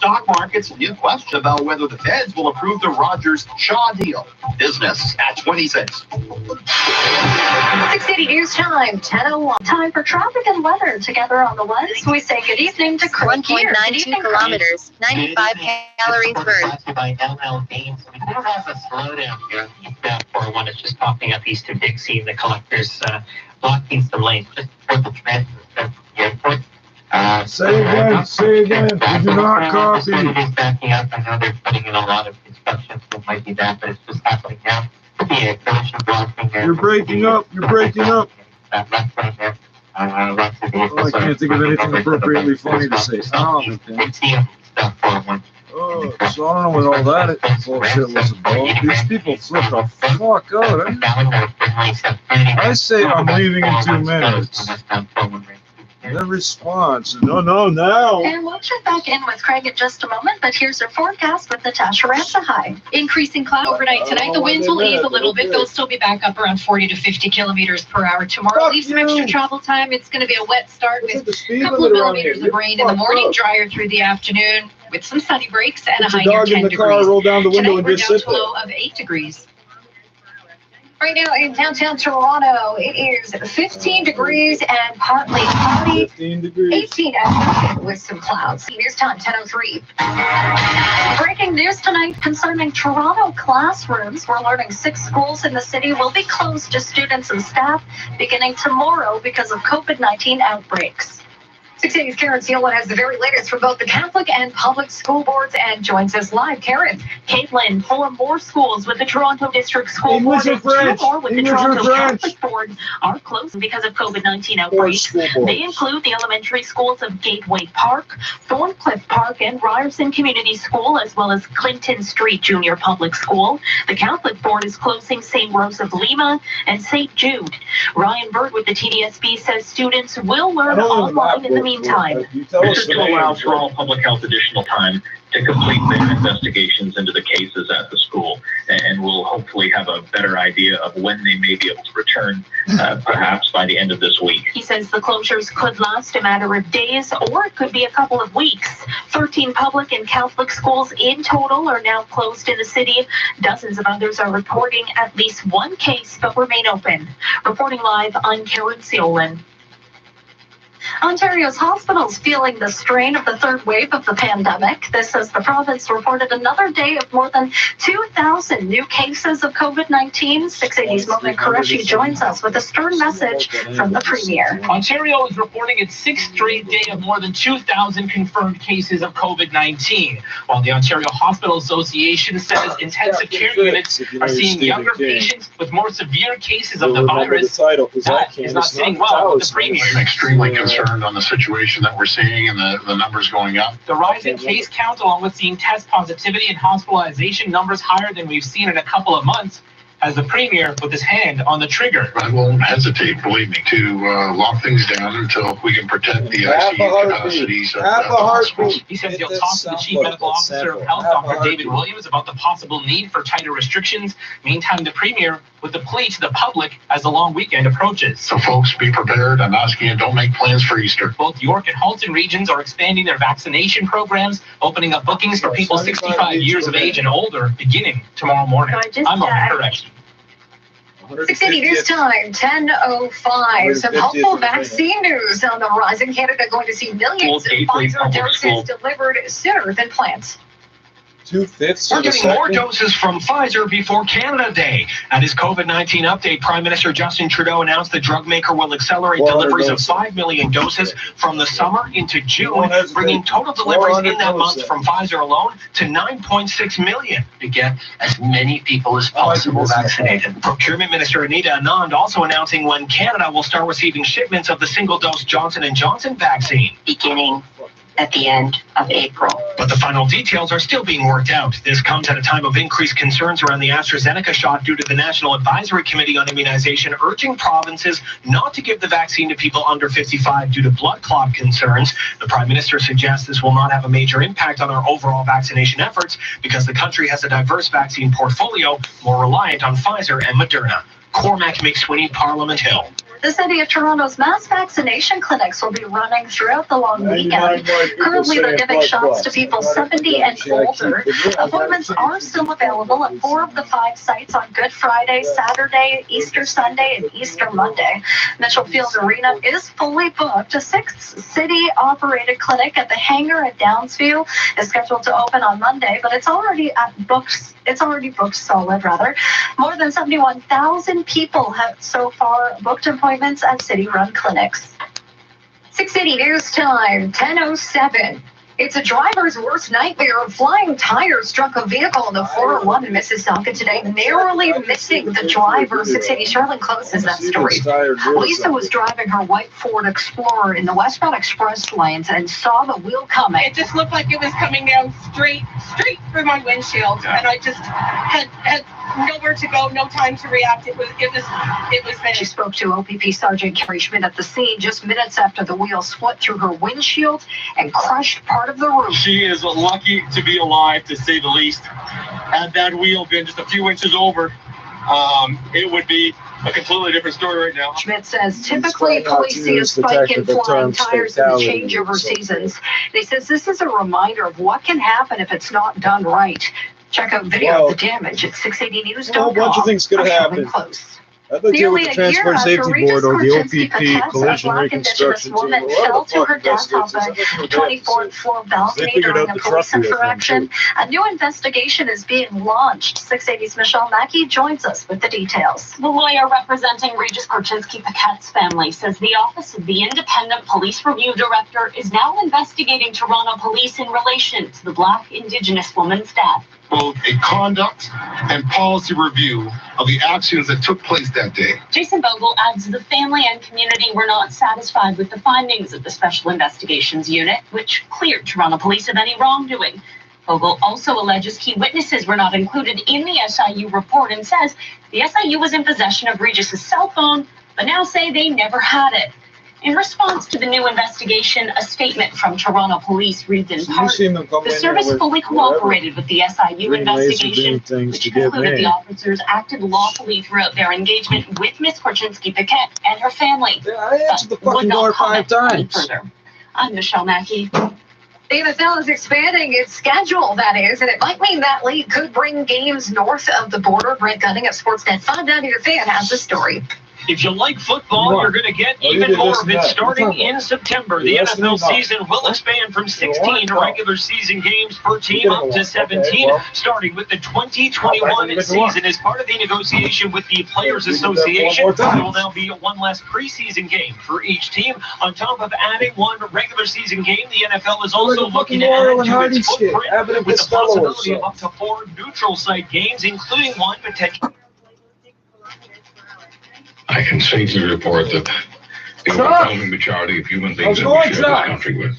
Stock markets, new question about whether the Feds will approve the Rogers-Shaw deal. Business at 26. 680 News Time, 10:01. Time for traffic and weather. Together on the ones, we say good evening to Chris. 1.92 kilometers, 95 calories burned. By LL Beans. We do have a slowdown here for one. It's just popping up east of Dixie. The collector's blocking some lanes just before the transit at the airport. Say again. We do not copy. It's backing up. I know they're putting in a lot of construction, so it might be that, but it's just happening now. Yeah, collision blocking there. You're breaking up. That left right there. I can't think of anything appropriately funny to say. Oh, so I don't know what all that bullshit was about. These people flip the fuck out. I say I'm leaving in 2 minutes. No response. No, now. And we'll check back in with Craig in just a moment, but here's our forecast with Natasha Ramsahai. Increasing cloud overnight tonight. The winds will ease a little bit. They'll still be back up around 40 to 50 kilometers per hour tomorrow. Leave some extra travel time. It's going to be a wet start with a couple of millimeters of rain in the morning, drier through the afternoon with some sunny breaks and a high near 10 degrees. Roll down the window tonight we're down to a low of 8 degrees. Right now in downtown Toronto, it is 15 degrees and partly cloudy. 15 degrees. 18 with some clouds. News time, 10:03. Breaking news tonight concerning Toronto classrooms. We're learning 6 schools in the city will be closed to students and staff beginning tomorrow because of COVID-19 outbreaks. 680's Karen Seelwood has the very latest from both the Catholic and public school boards and joins us live. Karen. Caitlin, 4 more schools with the Toronto District School Board and 2 more with the Toronto Catholic Board are closed because of COVID-19 outbreaks. They include the elementary schools of Gateway Park, Thorncliffe Park, and Ryerson Community School, as well as Clinton Street Junior Public School. The Catholic Board is closing St. Rose of Lima and St. Jude. Ryan Bird with the TDSB says students will learn online in the meantime. This is to allow for all public health additional time to complete their investigations into the cases at the school, and we'll hopefully have a better idea of when they may be able to return, perhaps by the end of this week. He says the closures could last a matter of days, or it could be a couple of weeks. 13 public and Catholic schools in total are now closed in the city. Dozens of others are reporting at least 1 case but remain open. Reporting live, I'm Karen Seelwood. Ontario's hospitals feeling the strain of the third wave of the pandemic. This as the province reported another day of more than 2,000 new cases of COVID-19. 680's Mona Qureshi joins us with a stern message from the Premier. Ontario is reporting its 6th straight day of more than 2,000 confirmed cases of COVID-19, while the Ontario Hospital Association says intensive care units are seeing younger patients with more severe cases of the virus. That is not sitting well with the Premier. I'm extremely concerned on the situation that we're seeing and the numbers going up. The rise in case count, along with seeing test positivity and hospitalization numbers higher than we've seen in a couple of months, has the Premier with his hand on the trigger. I won't hesitate, believe me, to lock things down until we can protect the ICU capacities of the hospitals. He says he'll talk to the Chief Medical Officer of Health, Dr. David Williams, about the possible need for tighter restrictions. Meantime, the Premier with the plea to the public as the long weekend approaches. So folks, be prepared. I'm asking you, don't make plans for Easter. Both York and Halton regions are expanding their vaccination programs, opening up bookings for people 65 years of age and older beginning tomorrow morning. I'm Mona Qureshi. 680 News Time, 10:05. Some hopeful vaccine news on the horizon. Canada going to see millions of Pfizer doses delivered sooner than planned. 2/5. We're getting more doses from Pfizer before Canada Day. At his COVID-19 update, Prime Minister Justin Trudeau announced the drug maker will accelerate deliveries of 5 million doses from the summer into June, bringing total deliveries in that month from Pfizer alone to 9.6 million to get as many people as possible vaccinated. Procurement Minister Anita Anand also announcing when Canada will start receiving shipments of the single-dose Johnson & Johnson vaccine. Beginning at the end of April. But the final details are still being worked out. This comes at a time of increased concerns around the AstraZeneca shot due to the National Advisory Committee on Immunization urging provinces not to give the vaccine to people under 55 due to blood clot concerns. The Prime Minister suggests this will not have a major impact on our overall vaccination efforts because the country has a diverse vaccine portfolio more reliant on Pfizer and Moderna. Cormac McSweeney, Parliament Hill. The City of Toronto's mass vaccination clinics will be running throughout the long weekend. Currently, they're giving shots to people 70 and older. Appointments are still available at 4 of the 5 sites on Good Friday, Saturday, Easter Sunday, and Easter Monday. Mitchell Field Arena is fully booked. A 6th city-operated clinic at the hangar at Downsview is scheduled to open on Monday, but it's already booked solid. More than 71,000 people have so far booked appointments at city-run clinics. 680 News Time, 10:07. It's a driver's worst nightmare. Flying tires struck a vehicle on the 401 in Mississauga today, narrowly missing the driver. 680 Charlotte closes that story. Lisa was driving her white Ford Explorer in the westbound express lanes and saw the wheel coming. It just looked like it was coming down straight through my windshield, and I just had nowhere to go, no time to react. It was there. She spoke to OPP Sergeant Carrie Schmidt at the scene just minutes after the wheel split through her windshield and crushed part of the roof. She is lucky to be alive, to say the least. Had that wheel been just a few inches over, it would be a completely different story right now. Schmidt says typically police see a spike in flying tires in the changeover seasons. And he says this is a reminder of what can happen if it's not done right. Check out video of the damage at 680news.com. A bunch of things could happen. I'd like to deal with the Transport Safety Board or the OPP Collision Reconstruction Team. Woman fell to her death off a 24th floor balcony during a police interaction. A new investigation is being launched. 680's Michelle Mackey joins us with the details. The lawyer representing Regis Korchinski-Paquette's family says the Office of the Independent Police Review Director is now investigating Toronto police in relation to the Black Indigenous woman's death. Both a conduct and policy review of the actions that took place that day. Jason Vogel adds the family and community were not satisfied with the findings of the Special Investigations Unit, which cleared Toronto police of any wrongdoing. Vogel also alleges key witnesses were not included in the SIU report and says the SIU was in possession of Regis's cell phone, but now say they never had it. In response to the new investigation, a statement from Toronto Police reads in part, the service fully cooperated with the SIU investigation, which concluded the officers acted lawfully throughout their engagement with Ms. Korchinski-Paquette and her family, but would not comment any further. I'm Michelle Mackey. The NFL is expanding its schedule, that is, and it might mean that league could bring games north of the border. Brent Gunning of Sportsnet 5 Down Your Fan has the story. If you like football, you're going to get even more of it starting in September. The NFL season will expand from 16 regular season games per team up to 17, starting with the 2021 season. As part of the negotiation with the Players Association, there will now be one less preseason game for each team. On top of adding one regular season game, the NFL is also looking to add to its footprint with the possibility of up to 4 neutral site games, including one potentially. I can safely report that the overwhelming majority of human beings that we share this country with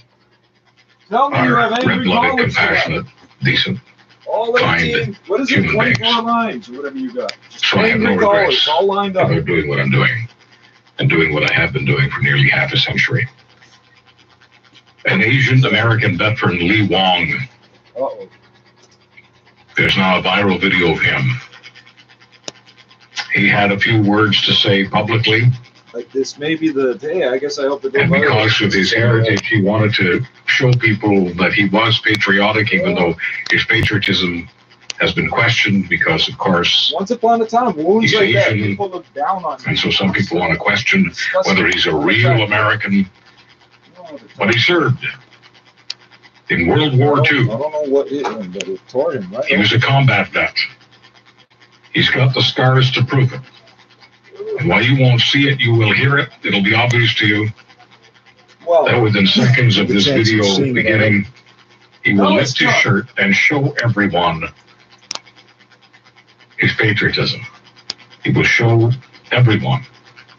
are red-blooded, compassionate, decent, kind human beings. So I have no regrets about doing what I'm doing and doing what I have been doing for nearly half a century. An Asian American veteran, Lee Wong, there's now a viral video of him. He had a few words to say publicly. Like this may be the day. I guess I hope it. And because of his heritage, he wanted to show people that he was patriotic, even though his patriotism has been questioned because, of course, once upon a time, he's Asian, people look down on him. And so some people want to question whether he's a real American. But he served in World War II. I don't know what hit him, but it tore him, right? He was a combat vet. He's got the scars to prove it. And while you won't see it, you will hear it. It'll be obvious to you that within seconds of this video beginning, he will lift his shirt and show everyone his patriotism. He will show everyone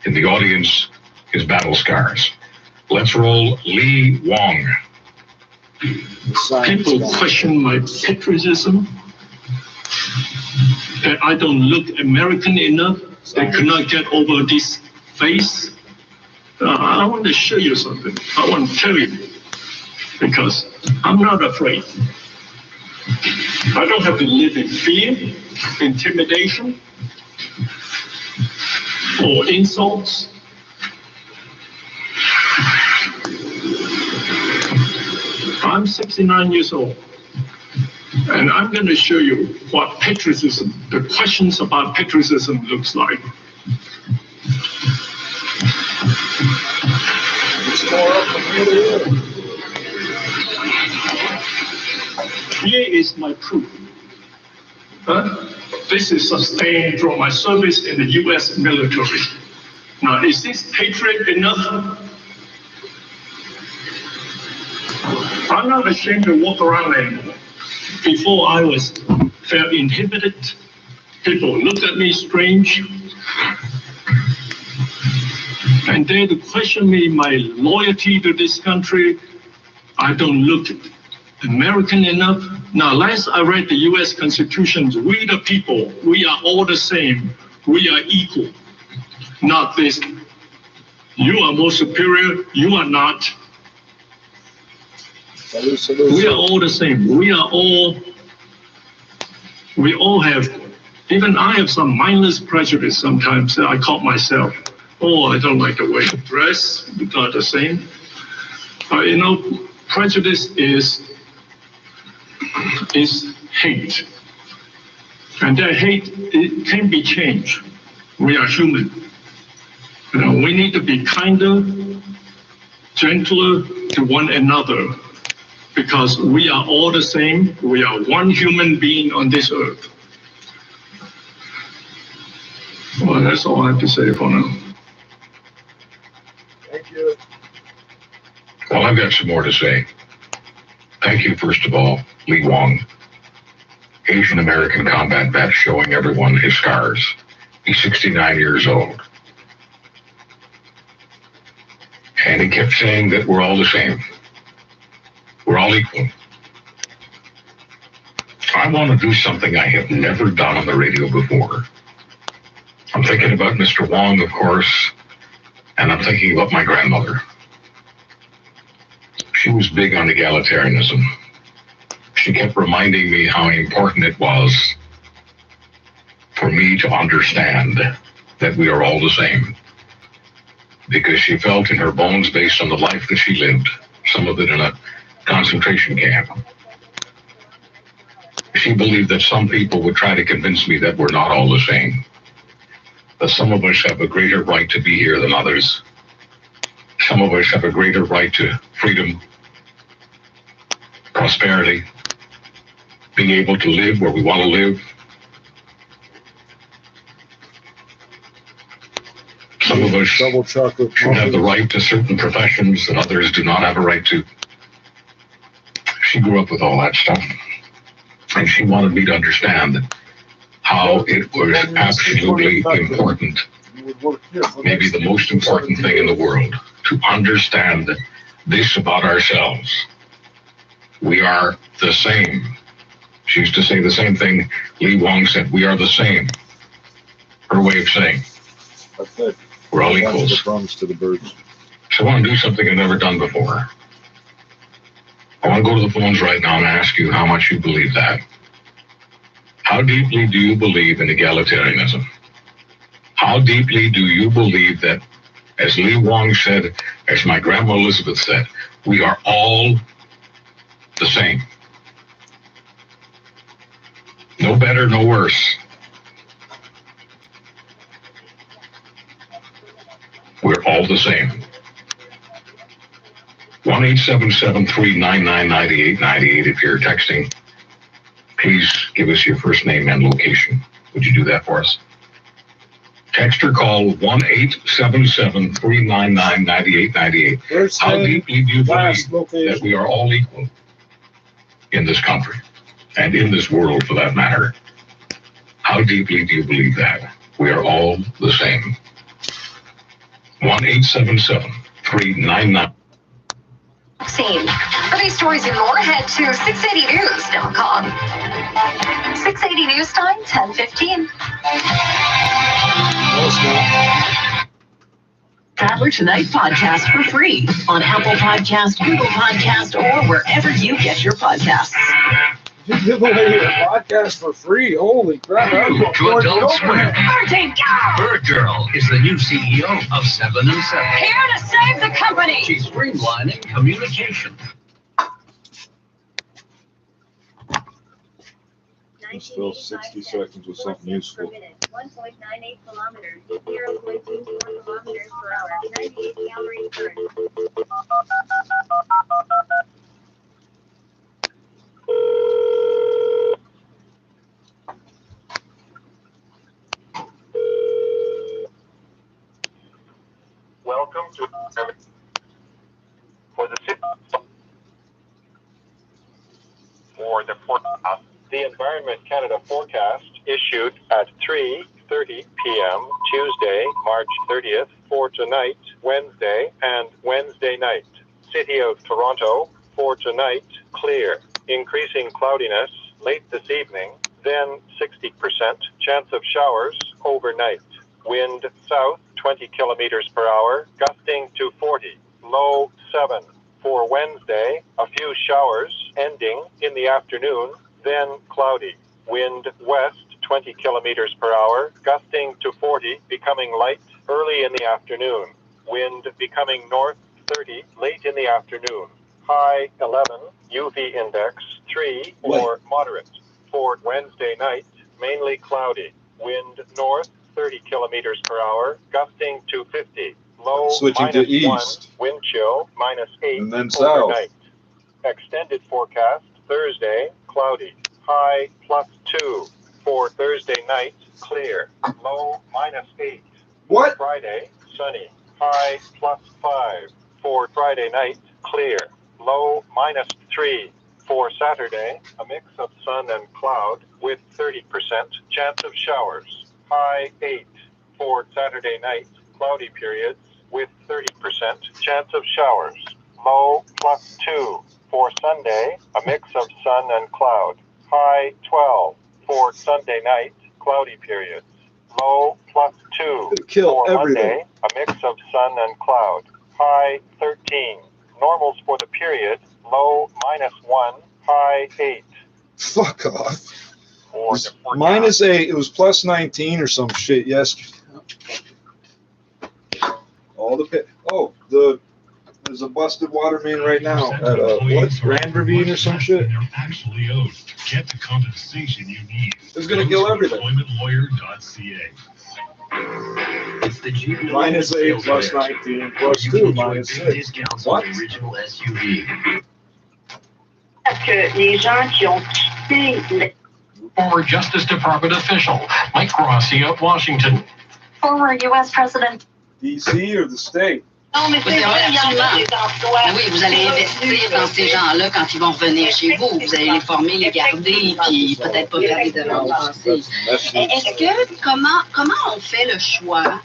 in the audience his battle scars. Let's roll Lee Wong. People question my patriotism, that I don't look American enough. They could not get over this face. I want to show you something. I want to tell you, because I'm not afraid. I don't have to live in fear, intimidation, or insults. I'm 69 years old. And I'm going to show you what patriotism, the questions about patriotism looks like. Here is my proof. This is sustained from my service in the U.S. military. Now, is this patriot enough? I'm not ashamed to walk around anymore. Before I felt inhibited. People looked at me strange. And they to question me my loyalty to this country. I don't look American enough. Now, last I read the U.S. Constitution, we the people, we are all the same. We are equal. Not this. You are more superior. You are not. We are all the same. We all have, even I have some mindless prejudice sometimes that I caught myself. Oh, I don't like the way you dress. It's not the same. Prejudice is hate. And that hate, it can be changed. We are human. We need to be kinder, gentler to one another, because we are all the same. We are one human being on this earth. Well, that's all I have to say for now. Thank you. Well, I've got some more to say. Thank you, first of all, Lee Wong, Asian American combat vet, showing everyone his scars. He's 69 years old. And he kept saying that we're all the same. We're all equal. I want to do something I have never done on the radio before. I'm thinking about Mr. Wong, of course, and I'm thinking about my grandmother. She was big on egalitarianism. She kept reminding me how important it was for me to understand that we are all the same. Because she felt in her bones, based on the life that she lived, some of it in a concentration camp, she believed that some people would try to convince me that we're not all the same. That some of us have a greater right to be here than others. Some of us have a greater right to freedom, prosperity, being able to live where we want to live. Some of us should have the right to certain professions that others do not have a right to. She grew up with all that stuff, and she wanted me to understand how it was absolutely important, maybe the most important thing in the world, to understand this about ourselves. We are the same. She used to say the same thing Lee Wong said, we are the same. Her way of saying, we're all equals. So I want to do something I've never done before. I want to go to the phones right now and ask you how much you believe that. How deeply do you believe in egalitarianism? How deeply do you believe that, as Lee Wong said, as my grandma Elizabeth said, we are all the same? No better, no worse. We're all the same. 1-877-399-9898. If you're texting, please give us your first name and location. Would you do that for us? Text or call 1-877-399-9898. How deeply do you believe that we are all equal in this country and in this world, for that matter? How deeply do you believe that we are all the same? 1-877-399. Scene. For these stories and more, head to 680news.com. 680 News Time, 10:15. Traveler Tonight podcast for free on Apple Podcast, Google Podcast, or wherever you get your podcasts. You give away your podcast for free. Holy crap. To Adult Swim. Bird Girl is the new CEO of 7 and 7. Here to save the company. She's streamlining communication. Just fill 60 seconds with something useful. 1.98 kilometers, 0.24 kilometers per hour, 98 calories burn. Welcome to for the forecast. The Environment Canada forecast issued at 3:30 p.m. Tuesday, March 30th for tonight, Wednesday, and Wednesday night. City of Toronto for tonight, clear. Increasing cloudiness late this evening, then 60% chance of showers overnight. Wind south 20 kilometers per hour, gusting to 40, low 7. For Wednesday, a few showers ending in the afternoon, then cloudy. Wind west 20 kilometers per hour, gusting to 40, becoming light early in the afternoon. Wind becoming north 30 late in the afternoon. High 11, UV index 3 or moderate. For Wednesday night, mainly cloudy. Wind north 30 kilometers per hour, gusting to 50. Low switching to east. 1, wind chill -8 and then south. overnight. Extended forecast, Thursday, cloudy. High +2. For Thursday night, clear. Low -8. What? Friday, sunny. High +5. For Friday night, clear. Low -3. For Saturday, a mix of sun and cloud with 30% chance of showers. High 8. For Saturday night, cloudy periods with 30% chance of showers. Low +2. For Sunday, a mix of sun and cloud. High 12. For Sunday night, cloudy periods. Low +2. For Monday, a mix of sun and cloud. High 13. Normals for the period, low -1, high 8. Fuck off. -8. It was +19 or some shit yesterday. All the there's a busted water main right now at what, Grand Ravine or some shit. Actually owed. Get the compensation you need. It's gonna kill everything. Employmentlawyer.ca. It's the Jeep -8 +19 +2 -6. What? Original SUV. Que les gens qui ont quitté Former Justice Department official Mike Rossi of Washington. Former U.S. President. DC or the state? Non, mais c'est vrai, absolument. Oui, vous allez investir dans ces gens-là quand ils vont revenir chez vous. Vous allez les former, les garder, puis peut-être pas faire des devoirs passés. Est-ce que, comment on fait le choix?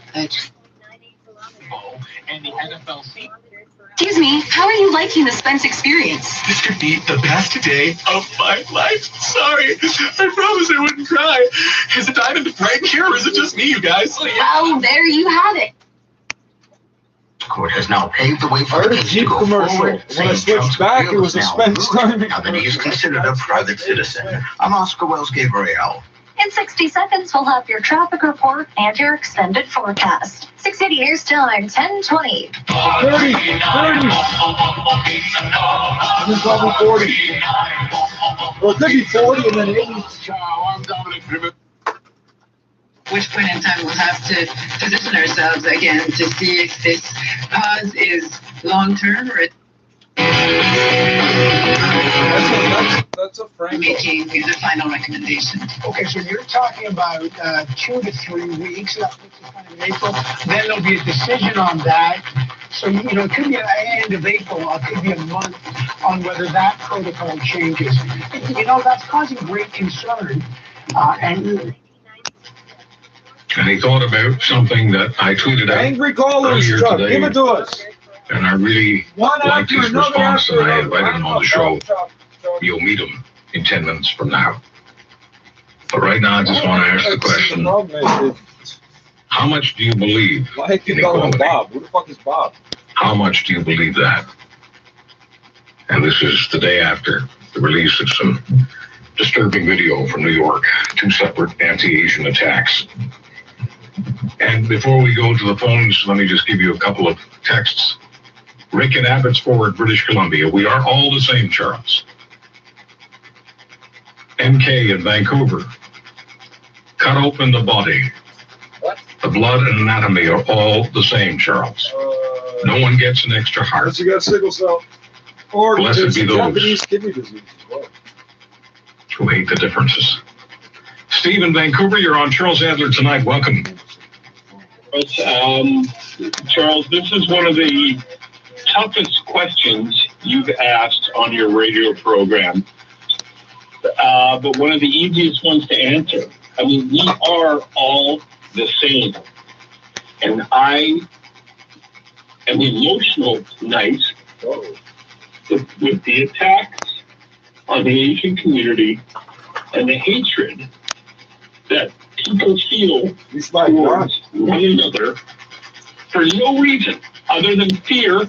Excuse me, how are you liking the Spence experience? This could be the best day of my life. Sorry, I promised I wouldn't cry. Is it diamond right here, or is it just me, you guys? Well, there you have it. Court has now paved the way for the Jeep commercial. When I switched back, it was a Spence timing. Now that he is considered a private citizen, I'm Oscar Wells Gabriel. In 60 seconds, we'll have your traffic report and your extended forecast. 680 news time, 10:20. 30. It's probably 40. Well, it could be 40 and then 80. Which point in time we'll have to position ourselves again to see if this pause is long-term or that's a frame. Making the final recommendation. Okay, so you're talking about 2 to 3 weeks. That puts us kind of in April. Then there'll be a decision on that. So, it could be an end of April, or it could be a month on whether that protocol changes. That's causing great concern. And he thought about something that I tweeted out Angry callers, earlier Chuck, today. give it to us. And I really liked his response, and I invited him on the show. You'll meet him in 10 minutes from now. But right now, I just want to ask the question: how much do you believe in equality? Bob. Who the fuck is Bob? How much do you believe that? And this is the day after the release of some disturbing video from New York, 2 separate anti-Asian attacks. And before we go to the phones, let me just give you a couple of texts. Rick in Abbotsford, British Columbia. We are all the same, Charles. MK in Vancouver. Cut open the body. What? The blood and anatomy are all the same, Charles. No one gets an extra heart. Unless you got sickle cell. Or Blessed be those Japanese kidney disease as well. who hate the differences. Steve in Vancouver, you're on Charles Adler tonight. Welcome. Charles, this is one of the toughest questions you've asked on your radio program, but one of the easiest ones to answer. I mean, we are all the same. And I am emotional tonight with the attacks on the Asian community and the hatred that people feel towards one another for no reason other than fear.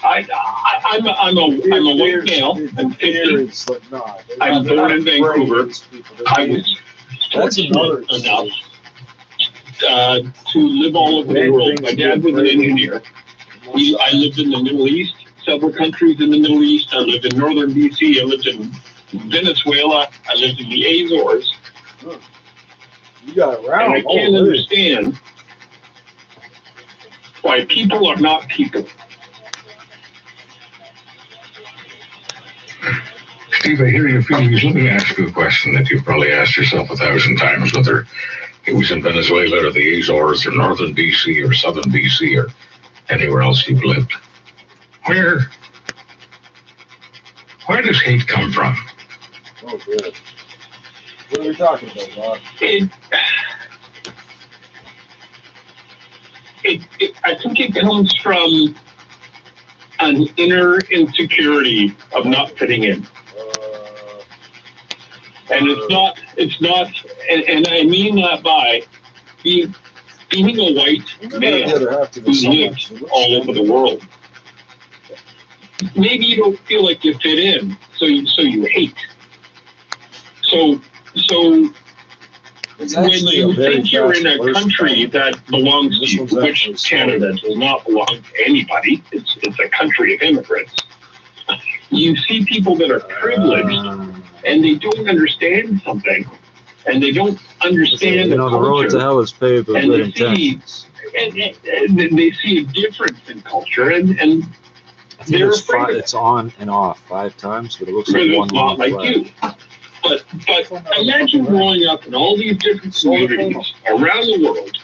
I'm a white male. I'm 50. I'm born in Vancouver. I was fortunate enough to live all over the world. My dad was an engineer. I lived in the Middle East, several countries in the Middle East. I lived in northern BC. I lived in Venezuela. I lived in the Azores. You got around. And I can't understand why people are not people. Steve, I hear your feelings. Let me ask you a question that you've probably asked yourself 1,000 times, whether it was in Venezuela or the Azores or northern BC or southern BC or anywhere else you've lived. Where does hate come from? Oh, good. What are we talking about, Bob? I think it comes from an inner insecurity of not fitting in. And it's not, and I mean that by being a white male who lives all over the world. Maybe you don't feel like you fit in, so you hate. So when you think you're in a country that belongs to you, which Canada does not belong to anybody, it's a country of immigrants. You see people that are privileged and they don't understand something, and they don't understand the road to hell is paved with good intentions. And they see a difference in culture, and they're afraid. It's on and off 5 times, but it looks like one long like you. But imagine growing up in all these different communities around the world,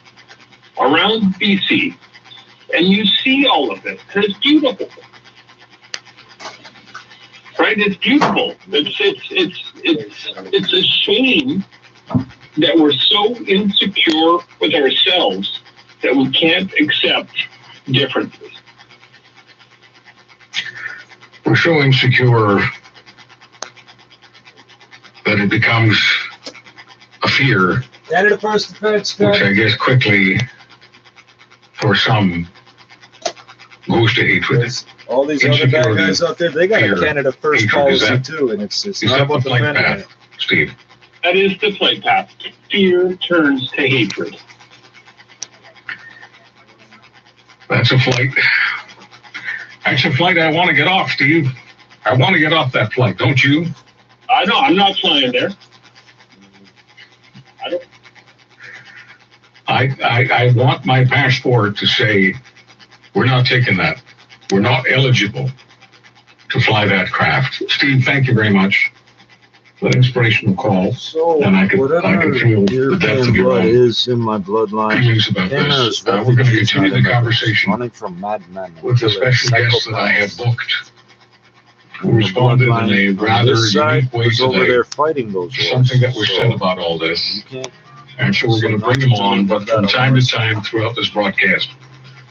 around BC, and you see all of it, and it's beautiful. Right? It's beautiful. It's a shame that we're so insecure with ourselves that we can't accept differences. We're so insecure that it becomes a fear, Canada First Defense, which I guess quickly, for some, goes to hatred. All these other bad guys out there, they got a Canada First policy too, and it's not about the flight, Steve. That is the flight path. Fear turns to hatred. That's a flight. That's a flight I want to get off, Steve. I want to get off that flight, don't you? I know, I'm not flying there. I want my passport to say, we're not taking that. We're not eligible to fly that craft. Steve, thank you very much. That inspirational call. So, and I could feel the depth of your blood is in my bloodline. Feelings about this. We're going to continue the conversation running from madmen with the special guest that I have booked, who responded in a rather unique way today. There fighting those something that was said about all this. And so we're going to bring him on, but from time to time throughout this broadcast,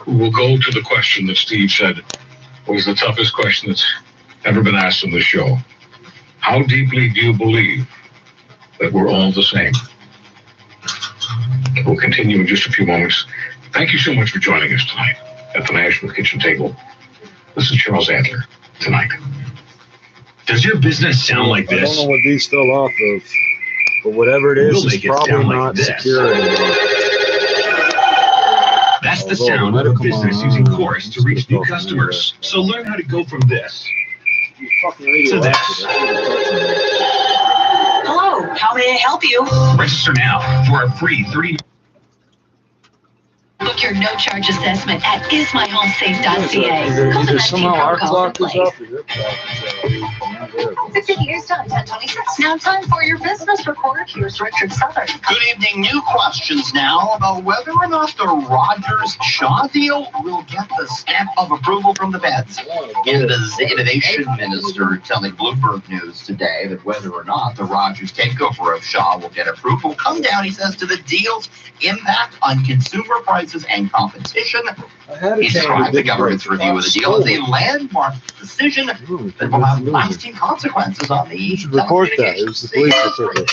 we will go to the question that Steve said was the toughest question that's ever been asked on this show. How deeply do you believe that we're all the same? We'll continue in just a few moments. Thank you so much for joining us tonight at the National Kitchen Table. This is Charles Adler tonight. Does your business sound like this? I don't know what these fell off of, but whatever it is, it's probably not secure anymore. That's the sound of a business using Chorus to reach new customers. So learn how to go from this to this. How may I help you? Register now for a free 30. Book your no-charge assessment at ismyhomesafe.ca. Either somehow our clock is up or your clock is up. 60 years time, 1026. Now time for your business report. Here's Richard Southern. Good evening. New questions now about whether or not the Rogers-Shaw deal will get the stamp of approval from the feds. The innovation minister telling Bloomberg News today that whether or not the Rogers takeover of Shaw will get approval will come down, he says, to the deal's impact on consumer prices and competition. He described the government's review of the deal as a landmark decision that will have lasting consequences on the telecommunications. It was the police that took it.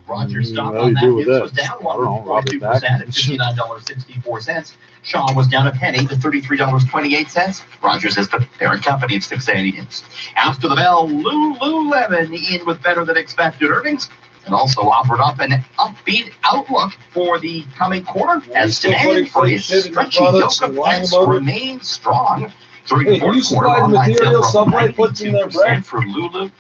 Rogers stock on that news was down 1.2% at $59.64. Shaw was down a penny to $33.28. Rogers is the parent company of 680 News. After the bell, Lululemon in with better than expected earnings, and also offered up an upbeat outlook for the coming quarter as demand for its stretchy yoke of pants remains strong. During the fourth quarter, online sales rose 92% for Lulu.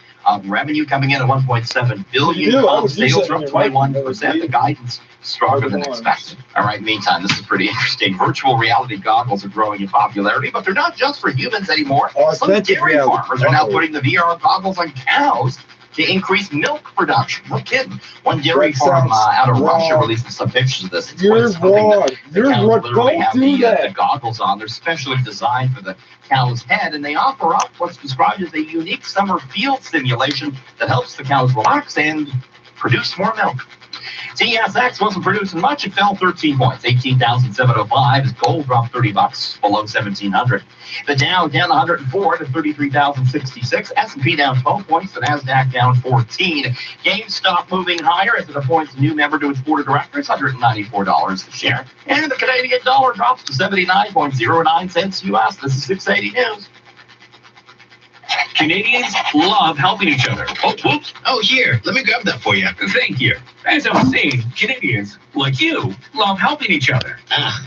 Revenue coming in at $1.7 billion. Sales are up 21%. The guidance stronger than expected. All right, meantime, this is pretty interesting. Virtual reality goggles are growing in popularity, but they're not just for humans anymore. Some dairy farmers are now putting the VR goggles on cows to increase milk production. No kidding. One dairy farm out of Russia released some pictures of this. It's quite something. The cows literally have the goggles on. They're specially designed for the cow's head, and they offer up what's described as a unique summer field simulation that helps the cows relax and produce more milk. TSX wasn't producing much. It fell 13 points, 18,705 as gold dropped $30 below 1,700. The Dow down 104 to 33,066. S&P down 12 points. The Nasdaq down 14. GameStop moving higher as it appoints a new member to its board of directors, $194 a share. And the Canadian dollar drops to 79.09 cents US. This is 680 News. Canadians love helping each other. Oh, whoops. Oh, here. Let me grab that for you. Thank you. As I was saying, Canadians, like you, love helping each other.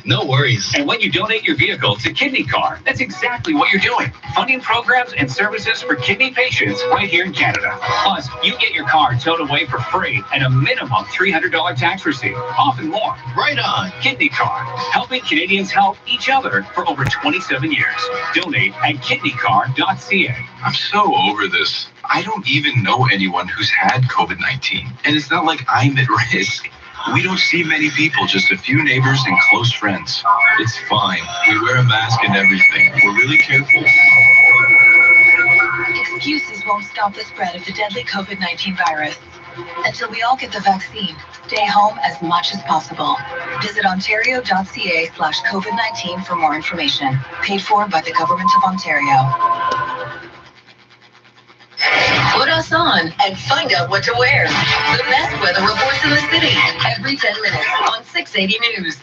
No worries. And when you donate your vehicle to Kidney Car, that's exactly what you're doing. Funding programs and services for kidney patients right here in Canada. Plus, you get your car towed away for free and a minimum $300 tax receipt, often more. Right on. Kidney Car, helping Canadians help each other for over 27 years. Donate at kidneycar.ca. I'm so over this. I don't even know anyone who's had COVID-19. And it's not like I'm at risk. We don't see many people, just a few neighbors and close friends. It's fine. We wear a mask and everything. We're really careful. Excuses won't stop the spread of the deadly COVID-19 virus. Until we all get the vaccine, stay home as much as possible. Visit ontario.ca/COVID-19 for more information. Paid for by the Government of Ontario. Put us on and find out what to wear. The best weather reports in the city every 10 minutes on 680 News.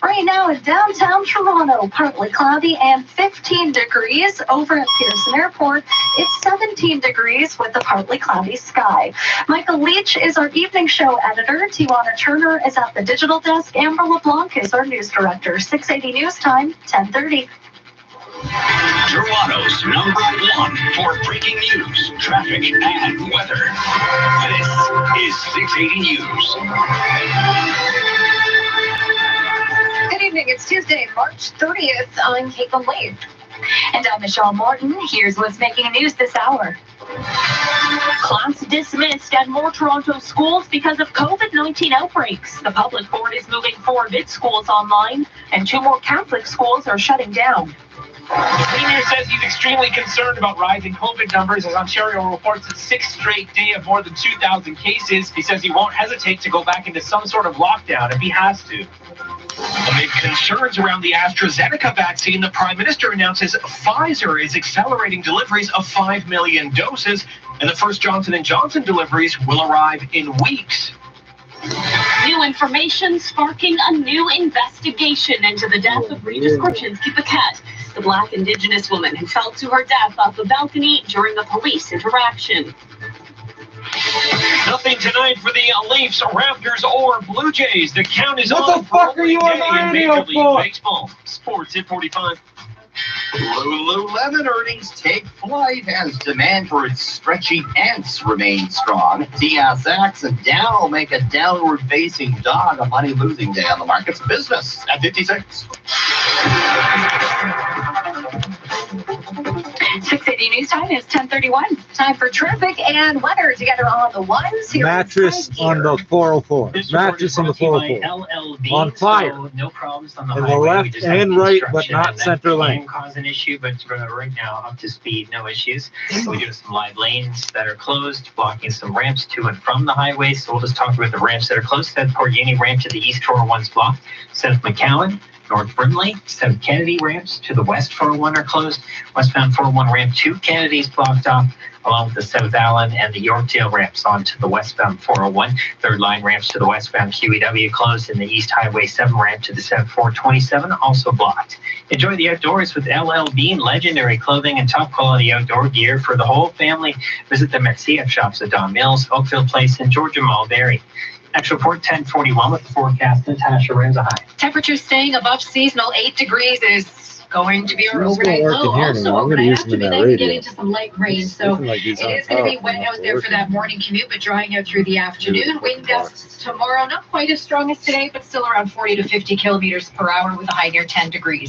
Right now in downtown Toronto, partly cloudy and 15 degrees. Over at Pearson Airport, it's 17 degrees with a partly cloudy sky. Michael Leach is our evening show editor. Tiwana Turner is at the digital desk. Amber LeBlanc is our news director. 680 News Time, 10:30. Toronto's #1 for breaking news, traffic, and weather. This is 680 News. Good evening. It's Tuesday, March 30th. I'm Caitlin Lee. And I'm Michelle Martin. Here's what's making news this hour. Class dismissed at more Toronto schools because of COVID-19 outbreaks. The public board is moving 4 of its schools online, and 2 more Catholic schools are shutting down. The Premier says he's extremely concerned about rising COVID numbers as Ontario reports its 6th straight day of more than 2,000 cases. He says he won't hesitate to go back into some sort of lockdown if he has to. Amid concerns around the AstraZeneca vaccine, the Prime Minister announces Pfizer is accelerating deliveries of 5 million doses, and the first Johnson & Johnson deliveries will arrive in weeks. New information sparking a new investigation into the death of Regis Korchinski Paquette, the Black Indigenous woman who fell to her death off a balcony during a police interaction. Nothing tonight for the Leafs, Raptors, or Blue Jays. The count is what on the fuck are you on the radio Major League for? Baseball. Sports at 45. Lululemon earnings take flight as demand for its stretchy pants remains strong. TSX and Dow will make a downward-facing dog a money-losing day on the market's business at 56. 680 news time is 10:31. Time for traffic and weather together on the ones here. Mattress on the 404. Mattress on the 404. On fire. So no problems on the In the highway. left and right, but not center lane. Can cause an issue, but right now up to speed, no issues. So we do have some live lanes that are closed, blocking some ramps to and from the highway. So we'll just talk about the ramps that are closed. South Port Union ramp to the east 401 is blocked. South McCowan, North Brindley, South Kennedy ramps to the west 401 are closed. Westbound 401 ramp to Kennedy is blocked off, along with the South Allen and the Yorkdale ramps onto the westbound 401. Third line ramps to the westbound QEW closed, and the East Highway 7 ramp to the South 427 also blocked. Enjoy the outdoors with LL Bean, legendary clothing and top quality outdoor gear for the whole family. Visit them at CF Shops at Don Mills, Oakville Place, and Georgia Mulberry. Actual report 1041 with the forecast. Natasha Renza. Temperatures staying above seasonal. 8 degrees is going to be our Snow's overnight gonna low. work in here Also, anymore. I'm gonna overnight use them in afternoon, that then we radio. get into some light rain. So Looking like these it on is going to be top, wet not out there for working. that morning commute, but drying out through the afternoon. Wind gusts tomorrow, not quite as strong as today, but still around 40 to 50 kilometers per hour with a high near 10 degrees.